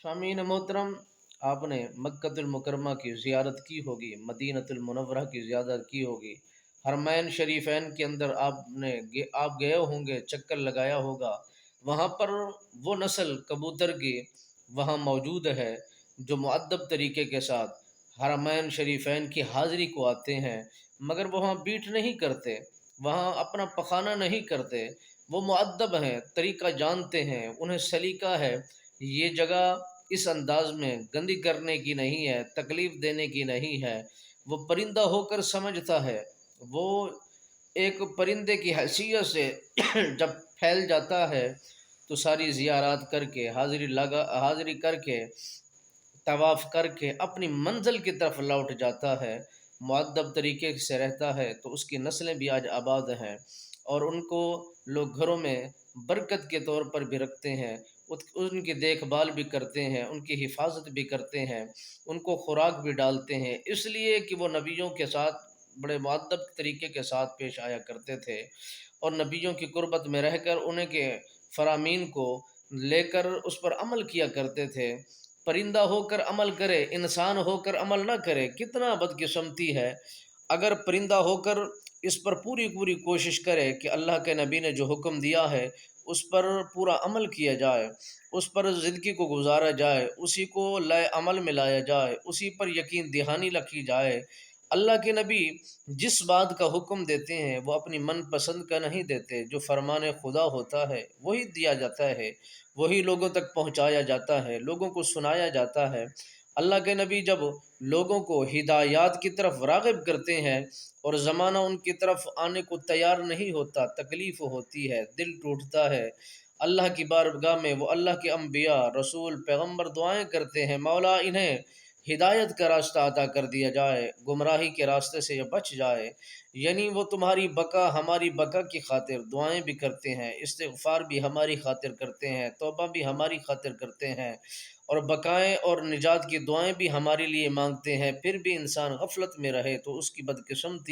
शामीन मोहतरम, आपने मक्कतुल मुकरमा की ज़ियारत की होगी, मदीनतुल मुनव्वरा की ज़ियारत की होगी, हरमैन शरीफैन के अंदर आप गए होंगे, चक्कर लगाया होगा। वहाँ पर वो नस्ल कबूतर की वहाँ मौजूद है जो मुअद्दब तरीके के साथ हरमैन शरीफैन की हाज़िरी को आते हैं, मगर वहाँ बीट नहीं करते, वहाँ अपना पखाना नहीं करते। वो मुअद्दब हैं, तरीका जानते हैं, उन्हें सलीका है। ये जगह इस अंदाज में गंदी करने की नहीं है, तकलीफ़ देने की नहीं है। वो परिंदा होकर समझता है, वो एक परिंदे की हैसियत से जब फैल जाता है तो सारी ज़ियारत करके हाज़िरी करके तवाफ़ करके अपनी मंज़िल की तरफ लौट जाता है। मुअद्दब तरीके से रहता है तो उसकी नस्लें भी आज आबाद हैं और उनको लोग घरों में बरकत के तौर पर भी रखते हैं। उनकी देखभाल भी करते हैं, उनकी हिफाजत भी करते हैं, उनको खुराक भी डालते हैं, इसलिए कि वो नबियों के साथ बड़े मुअद्दब तरीके के साथ पेश आया करते थे और नबियों की कुर्बत में रहकर उन्हें के फ़रामीन को लेकर उस पर अमल किया करते थे। परिंदा होकर अमल करे, इंसान होकर अमल ना करे, कितना बदकिस्मती है। अगर परिंदा होकर इस पर पूरी पूरी कोशिश करे कि अल्लाह के नबी ने जो हुक्म दिया है उस पर पूरा अमल किया जाए, उस पर ज़िंदगी को गुजारा जाए, उसी को लाए अमल में लाया जाए, उसी पर यकीन दहानी रखी जाए। अल्लाह के नबी जिस बात का हुक्म देते हैं वो अपनी मन पसंद का नहीं देते, जो फरमान खुदा होता है वही दिया जाता है, वही लोगों तक पहुँचाया जाता है, लोगों को सुनाया जाता है। अल्लाह के नबी जब लोगों को हिदायत की तरफ राग़िब करते हैं और ज़माना उनकी तरफ आने को तैयार नहीं होता, तकलीफ़ होती है, दिल टूटता है, अल्लाह की बारगाह में वो अल्लाह के अम्बिया, रसूल, पैगम्बर दुआएँ करते हैं, मौला इन्हें हिदायत का रास्ता अता कर दिया जाए, गुमराही के रास्ते से ये बच जाए। यानी वो तुम्हारी बका हमारी बका की खातिर दुआएं भी करते हैं, इस्तिग़फ़ार भी हमारी खातिर करते हैं, तौबा भी हमारी खातिर करते हैं और बकाएँ और निजात की दुआएं भी हमारे लिए मांगते हैं। फिर भी इंसान गफलत में रहे तो उसकी बदकिस्मती